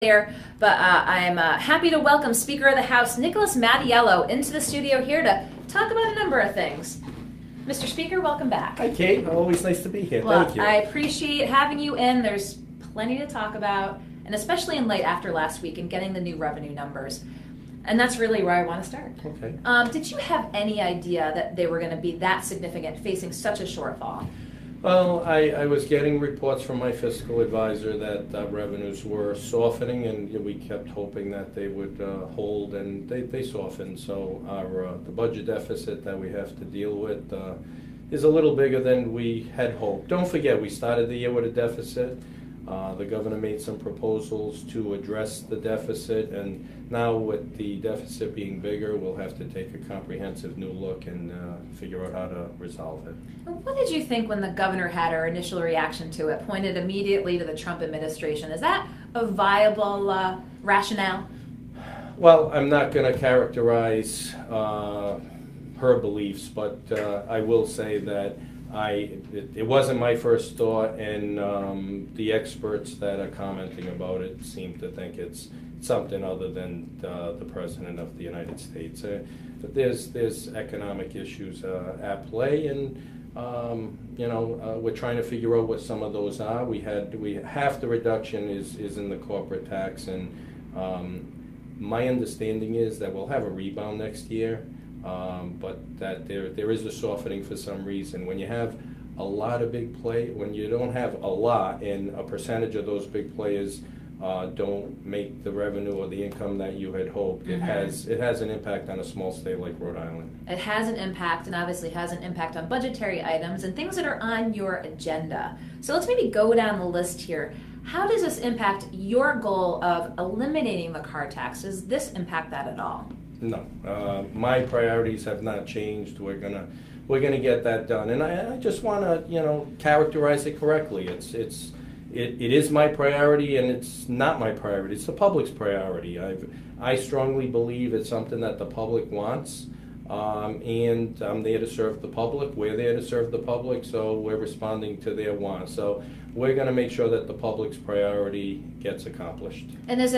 There, but I'm happy to welcome Speaker of the House Nicholas Mattiello into the studio here to talk about a number of things. Mr. Speaker, welcome back. Hi, Kate. Always nice to be here. Well, Thank you. I appreciate having you in. There's plenty to talk about, and especially in light after last week and getting the new revenue numbers. And that's really where I want to start. Okay. Did you have any idea that they were going to be that significant, facing such a shortfall? Well, I was getting reports from my fiscal advisor that revenues were softening, and we kept hoping that they would hold, and they softened. So the budget deficit that we have to deal with is a little bigger than we had hoped. Don't forget, we started the year with a deficit. The governor made some proposals to address the deficit, and now with the deficit being bigger, we'll have to take a comprehensive new look and figure out how to resolve it. What did you think when the governor had her initial reaction to it, pointed immediately to the Trump administration? Is that a viable rationale? Well, I'm not going to characterize her beliefs, but I will say that it wasn't my first thought, and the experts that are commenting about it seem to think it's something other than the President of the United States. But there's economic issues at play, and we're trying to figure out what some of those are. Half the reduction is in the corporate tax, and my understanding is that we'll have a rebound next year. But that there is a softening for some reason. When you have a lot of big when you don't have a lot, and a percentage of those big players don't make the revenue or the income that you had hoped, it has an impact on a small state like Rhode Island. It has an impact, and obviously has an impact on budgetary items and things that are on your agenda. So let's maybe go down the list here. How does this impact your goal of eliminating the car tax? Does this impact that at all? No, my priorities have not changed. We're gonna get that done, and I just want to characterize it correctly. It is my priority, and it's not my priority. It's the public's priority. I strongly believe it's something that the public wants, and I'm there to serve the public. We're there to serve the public, so we're responding to their wants. So we're going to make sure that the public's priority gets accomplished. And has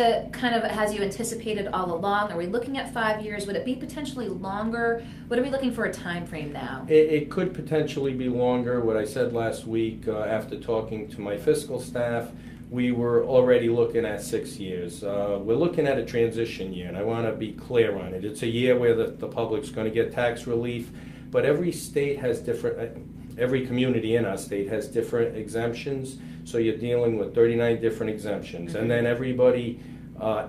you anticipated all along? Are we looking at 5 years? Would it be potentially longer? What are we looking for a time frame now? It could potentially be longer. What I said last week after talking to my fiscal staff, we were already looking at 6 years. We're looking at a transition year, and I want to be clear on it. It's a year where the public's going to get tax relief, but every state has every community in our state has different exemptions, so you're dealing with 39 different exemptions, and then everybody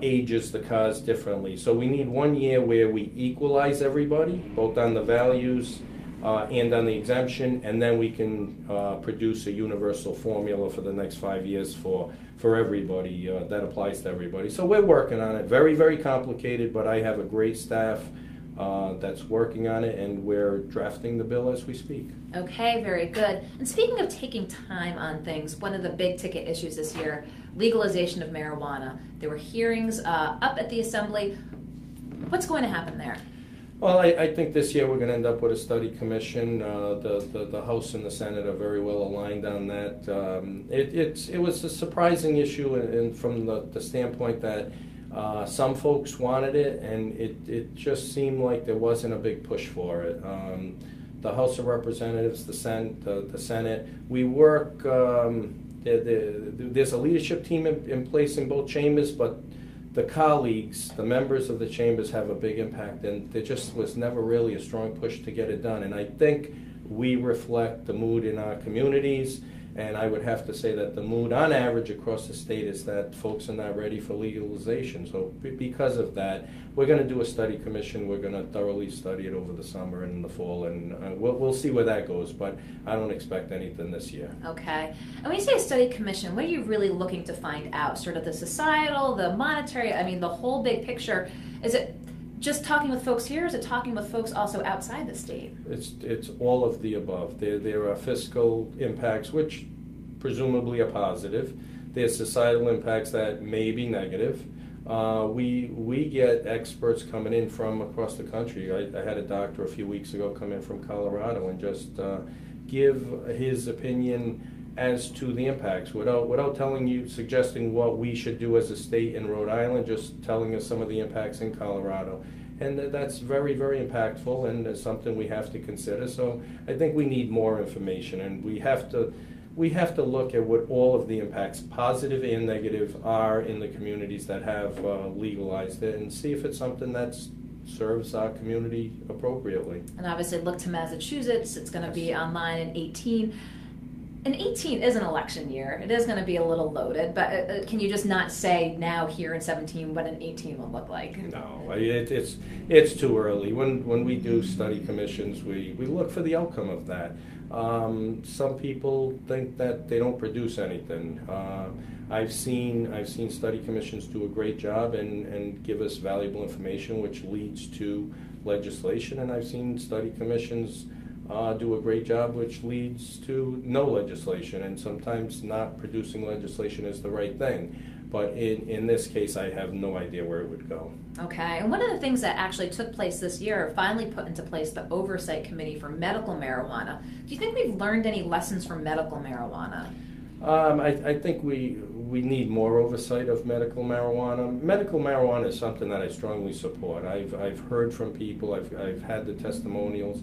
ages the cars differently. So we need 1 year where we equalize everybody, both on the values and on the exemption, and then we can produce a universal formula for the next 5 years for everybody that applies to everybody. So we're working on it. Very, very complicated, but I have a great staff that's working on it, and we're drafting the bill as we speak. Okay, very good. And speaking of taking time on things, one of the big ticket issues this year, legalization of marijuana. There were hearings up at the Assembly. What's going to happen there? Well, I think this year we're going to end up with a study commission. The House and the Senate are very well aligned on that. It was a surprising issue, and from the standpoint that some folks wanted it, and it just seemed like there wasn't a big push for it. The House of Representatives, the Senate, we work, there's a leadership team in place in both chambers, but the colleagues, the members of the chambers have a big impact, and there just was never really a strong push to get it done. And I think we reflect the mood in our communities, and I would have to say that the mood on average across the state is that folks are not ready for legalization. So because of that, we're going to do a study commission. We're going to thoroughly study it over the summer and in the fall, and we'll see where that goes, but I don't expect anything this year. Okay. And when you say a study commission, what are you really looking to find out? Sort of the societal, the monetary, the whole big picture. Is it just talking with folks here, or is it talking with folks also outside the state? It's all of the above. There are fiscal impacts, which presumably are positive. There's societal impacts that may be negative. We get experts coming in from across the country. I had a doctor a few weeks ago come in from Colorado and just give his opinion as to the impacts, without telling you, suggesting what we should do as a state in Rhode Island, just telling us some of the impacts in Colorado. And that's very, very impactful, and it's something we have to consider. So I think we need more information, and we have to look at what all of the impacts, positive and negative, are in the communities that have legalized it, and see if it's something that serves our community appropriately. And obviously look to Massachusetts. It's going to be online in 18. And 18 is an election year. It is going to be a little loaded, but can you just not say now here in 17 what an 18 will look like? No, it's too early. When we do study commissions, we look for the outcome of that. Some people think that they don't produce anything. I've seen study commissions do a great job and give us valuable information, which leads to legislation, and I've seen study commissions do a great job, which leads to no legislation, and sometimes not producing legislation is the right thing. But in this case, I have no idea where it would go. Okay, and one of the things that actually took place this year, finally put into place the Oversight Committee for Medical Marijuana. Do you think we've learned any lessons from medical marijuana? I think we need more oversight of medical marijuana. Medical marijuana is something that I strongly support. I've heard from people, I've had the testimonials.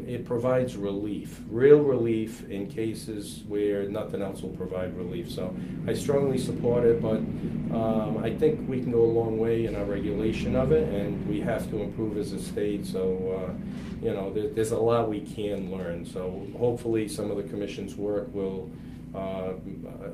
It provides relief, real relief in cases where nothing else will provide relief. So I strongly support it, but I think we can go a long way in our regulation of it, and we have to improve as a state. So, there's a lot we can learn. So hopefully some of the commission's work will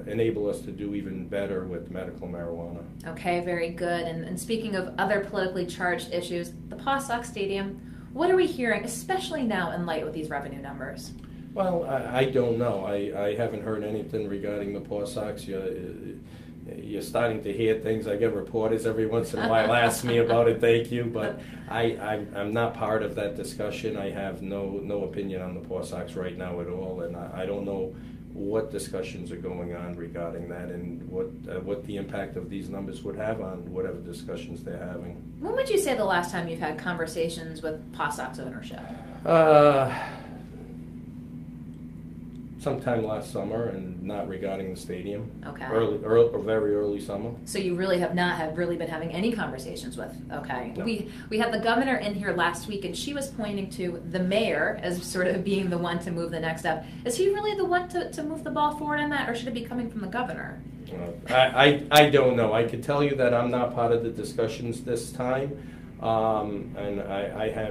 enable us to do even better with medical marijuana. Okay, very good. And speaking of other politically charged issues, the Paw Sox Stadium, what are we hearing, especially now in light with these revenue numbers? Well, I don't know. I haven't heard anything regarding the Paw Sox. You're starting to hear things. I get reporters every once in a while ask me about it, thank you, but I'm not part of that discussion. I have no opinion on the Paw Sox right now at all, and I don't know what discussions are going on regarding that and what the impact of these numbers would have on whatever discussions they're having. When would you say the last time you've had conversations with Paw Sox ownership? Sometime last summer, and not regarding the stadium. Okay. Very early summer. So you really have not really been having any conversations with. Okay. No. We had the governor in here last week, and she was pointing to the mayor as sort of being the one to move the next step. Is he really the one to move the ball forward on that, or should it be coming from the governor? I don't know. I can tell you that I'm not part of the discussions this time, and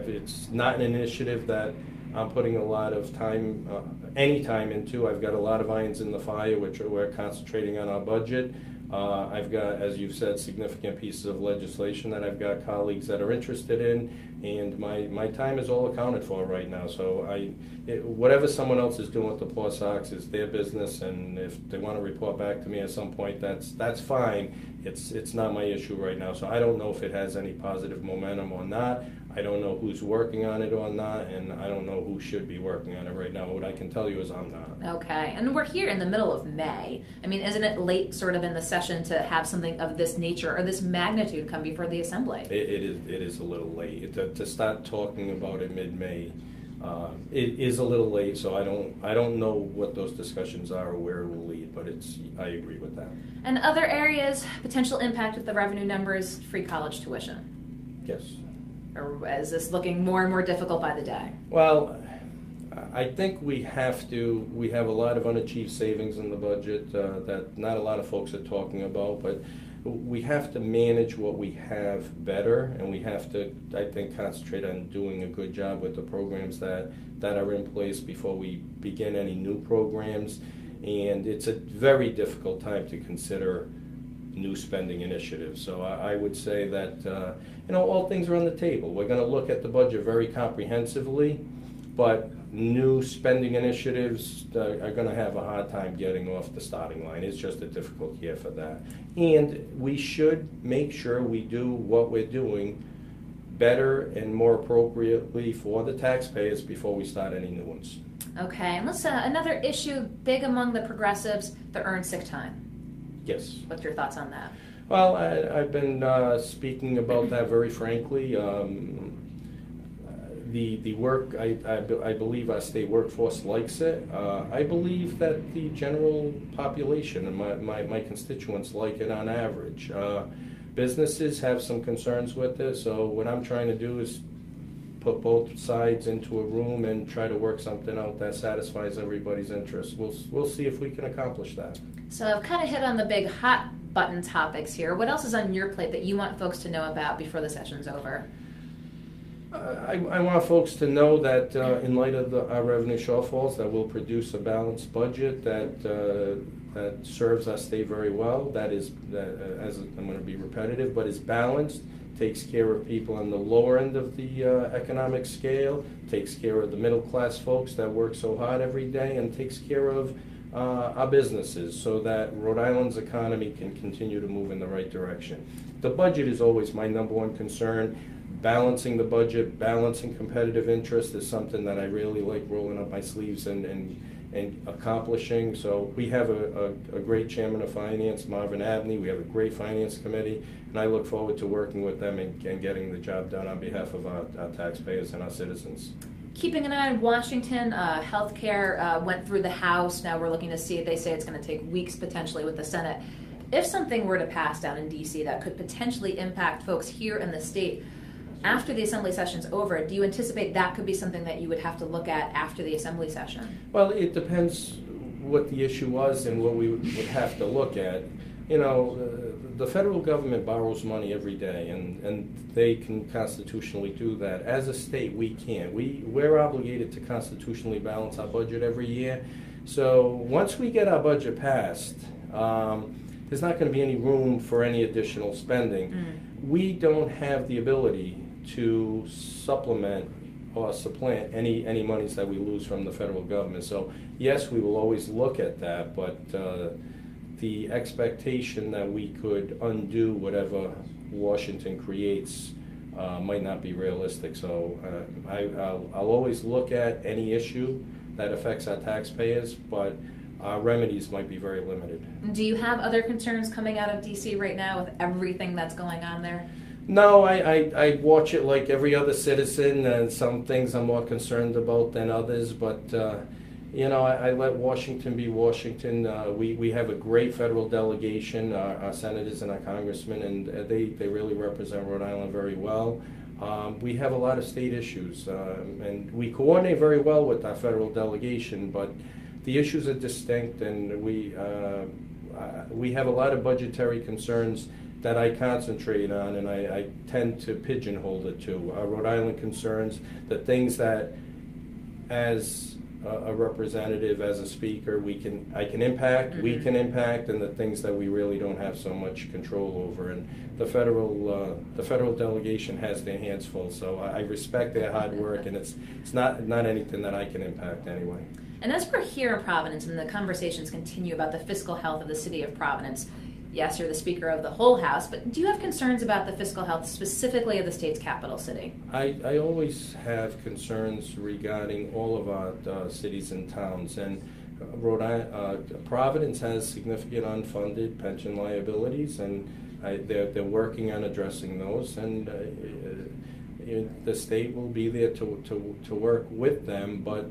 it's not an initiative that I'm putting a lot of time, any time into. I've got a lot of irons in the fire, which we're concentrating on our budget. I've got, as you've said, significant pieces of legislation that I've got colleagues that are interested in, and my time is all accounted for right now. So whatever someone else is doing with the Paw Sox is their business, and if they want to report back to me at some point, that's fine. It's not my issue right now. So I don't know if it has any positive momentum or not. I don't know who's working on it or not, and I don't know who should be working on it right now. What I can tell you is I'm not. Okay, and we're here in the middle of May. I mean, isn't it late sort of in the session to have something of this nature or this magnitude come before the Assembly? It is a little late. To start talking about it mid-May, it is a little late, so I don't know what those discussions are or where it will lead, but I agree with that. And other areas, potential impact with the revenue numbers, free college tuition. Yes. Or is this looking more and more difficult by the day? Well, I think we have a lot of unachieved savings in the budget that not a lot of folks are talking about, but we have to manage what we have better, and we have to, I think, concentrate on doing a good job with the programs that are in place before we begin any new programs. And it's a very difficult time to consider new spending initiatives. So I would say that all things are on the table. We're going to look at the budget very comprehensively, but new spending initiatives are going to have a hard time getting off the starting line. It's just a difficult year for that. And we should make sure we do what we're doing better and more appropriately for the taxpayers before we start any new ones. Okay, and let's another issue big among the progressives, the earned sick time. Yes. What's your thoughts on that? Well, I've been speaking about that very frankly. the work, I believe our state workforce likes it. I believe that the general population and my constituents like it on average. Businesses have some concerns with it, so what I'm trying to do is put both sides into a room and try to work something out that satisfies everybody's interests. We'll see if we can accomplish that. So I've kind of hit on the big hot button topics here. What else is on your plate that you want folks to know about before the session's over? I want folks to know that in light of our revenue shortfalls, that we'll produce a balanced budget that serves our state very well. That is, as I'm going to be repetitive, but is balanced, takes care of people on the lower end of the economic scale, takes care of the middle class folks that work so hard every day, and takes care of our businesses so that Rhode Island's economy can continue to move in the right direction. The budget is always my number one concern. Balancing the budget, balancing competitive interest is something that I really like rolling up my sleeves and accomplishing. So we have a great chairman of finance, Marvin Abney. We have a great finance committee, and I look forward to working with them and getting the job done on behalf of our taxpayers and our citizens. Keeping an eye on Washington, healthcare went through the House. Now we're looking to see it. They say it's going to take weeks potentially with the Senate. If something were to pass down in D.C. that could potentially impact folks here in the state, after the Assembly session's over, do you anticipate that could be something that you would have to look at after the Assembly session? Well, it depends what the issue was and what we would have to look at. You know, the federal government borrows money every day, and they can constitutionally do that. As a state, we can't. We're obligated to constitutionally balance our budget every year. So once we get our budget passed, there's not going to be any room for any additional spending. We don't have the ability to supplement or supplant any monies that we lose from the federal government. So yes, we will always look at that, but the expectation that we could undo whatever Washington creates might not be realistic. So I'll always look at any issue that affects our taxpayers, but our remedies might be very limited. Do you have other concerns coming out of D.C. right now with everything that's going on there? No, I watch it like every other citizen, and some things I'm more concerned about than others, but you know, I let Washington be Washington. We have a great federal delegation, our senators and our congressmen, and they really represent Rhode Island very well. We have a lot of state issues, and we coordinate very well with our federal delegation, but the issues are distinct, and we have a lot of budgetary concerns that I concentrate on, and I tend to pigeonhole it to Rhode Island concerns, the things that, as a representative, as a speaker, I can impact, we can impact, and the things that we really don't have so much control over. And the federal delegation has their hands full, so I respect their hard work, and it's not anything that I can impact anyway. And as we're here in Providence, and the conversations continue about the fiscal health of the city of Providence, yes, you're the Speaker of the whole House, but do you have concerns about the fiscal health specifically of the state's capital city? I always have concerns regarding all of our cities and towns, and Providence has significant unfunded pension liabilities, and they're working on addressing those, and the state will be there to work with them, but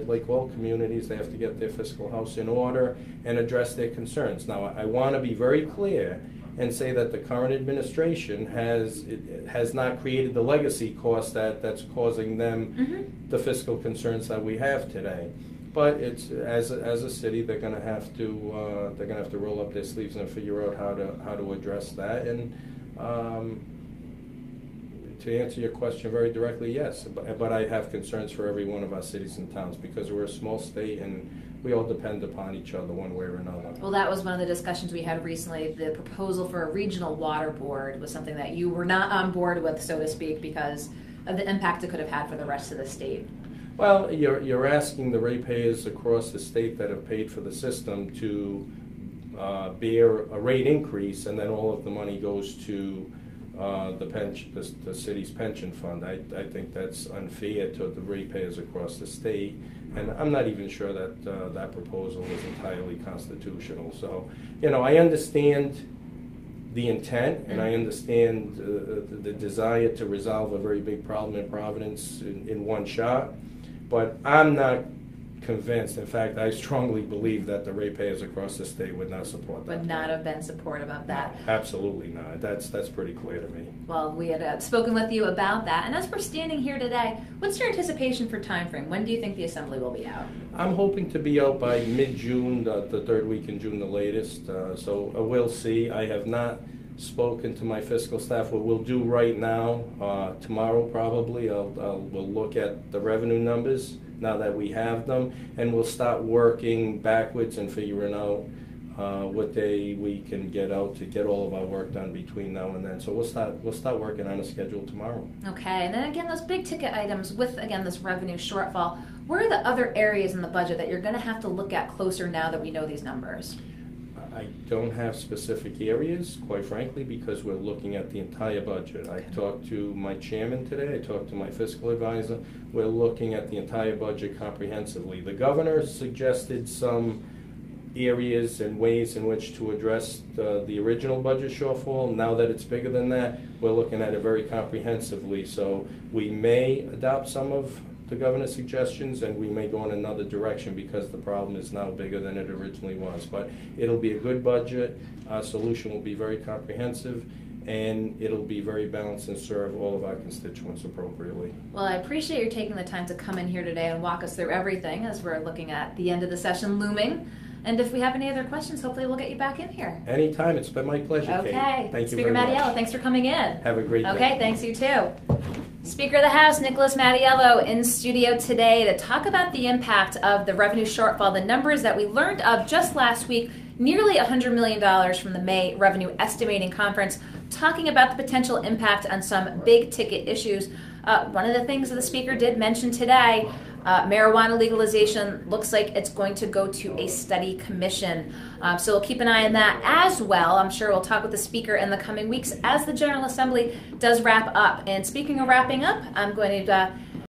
like all communities, they have to get their fiscal house in order and address their concerns. Now, I want to be very clear and say that the current administration has not created the legacy cost that's causing them the fiscal concerns that we have today. But it's as a city, they're going to have to roll up their sleeves and figure out how to address that. And to answer your question very directly, yes, but I have concerns for every one of our cities and towns because we're a small state and we all depend upon each other one way or another. Well, that was one of the discussions we had recently. The proposal for a regional water board was something that you were not on board with, so to speak, because of the impact it could have had for the rest of the state. Well, you're asking the ratepayers across the state that have paid for the system to bear a rate increase, and then all of the money goes to the city's pension fund. I think that's unfair to the ratepayers across the state, and I'm not even sure that that proposal is entirely constitutional. So, I understand the intent, and I understand the desire to resolve a very big problem in Providence in one shot, but I'm not convinced. In fact, I strongly believe that the ratepayers across the state would not support that. Would not have been supportive of that. Absolutely not. That's pretty clear to me. Well, we had spoken with you about that, and as we're standing here today, what's your anticipation for time frame? When do you think the assembly will be out? I'm hoping to be out by mid-June, the third week in June, the latest. So we'll see. I have not spoken to my fiscal staff. What we'll do right now, tomorrow probably, we'll look at the revenue numbers now that we have them, and we'll start working backwards and figuring out what day we can get out to get all of our work done between now and then. So we'll start working on a schedule tomorrow. Okay, and then again, those big ticket items with, again, this revenue shortfall, where are the other areas in the budget that you're going to have to look at closer now that we know these numbers? I don't have specific areas, quite frankly, because we're looking at the entire budget. I talked to my chairman today, I talked to my fiscal advisor. We're looking at the entire budget comprehensively. The governor suggested some areas and ways in which to address the original budget shortfall. Now that it's bigger than that, we're looking at it very comprehensively. So we may adopt some of the governor's suggestions, and we may go in another direction because the problem is now bigger than it originally was. But it'll be a good budget. Our solution will be very comprehensive, and it'll be very balanced and serve all of our constituents appropriately. Well, I appreciate you taking the time to come in here today and walk us through everything as we're looking at the end of the session looming. And if we have any other questions, hopefully we'll get you back in here. Anytime. It's been my pleasure, Okay. Kate. Thank you Speaker very Mattiello, much. thanks for coming in. Have a great day. Okay, thanks, you too. Speaker of the House, Nicholas Mattiello, in studio today to talk about the impact of the revenue shortfall, the numbers that we learned of just last week, nearly $100 million from the May Revenue Estimating Conference, talking about the potential impact on some big ticket issues. One of the things that the speaker did mention today, marijuana legalization looks like it's going to go to a study commission. So we'll keep an eye on that as well. I'm sure we'll talk with the speaker in the coming weeks as the General Assembly does wrap up. And speaking of wrapping up, I'm going to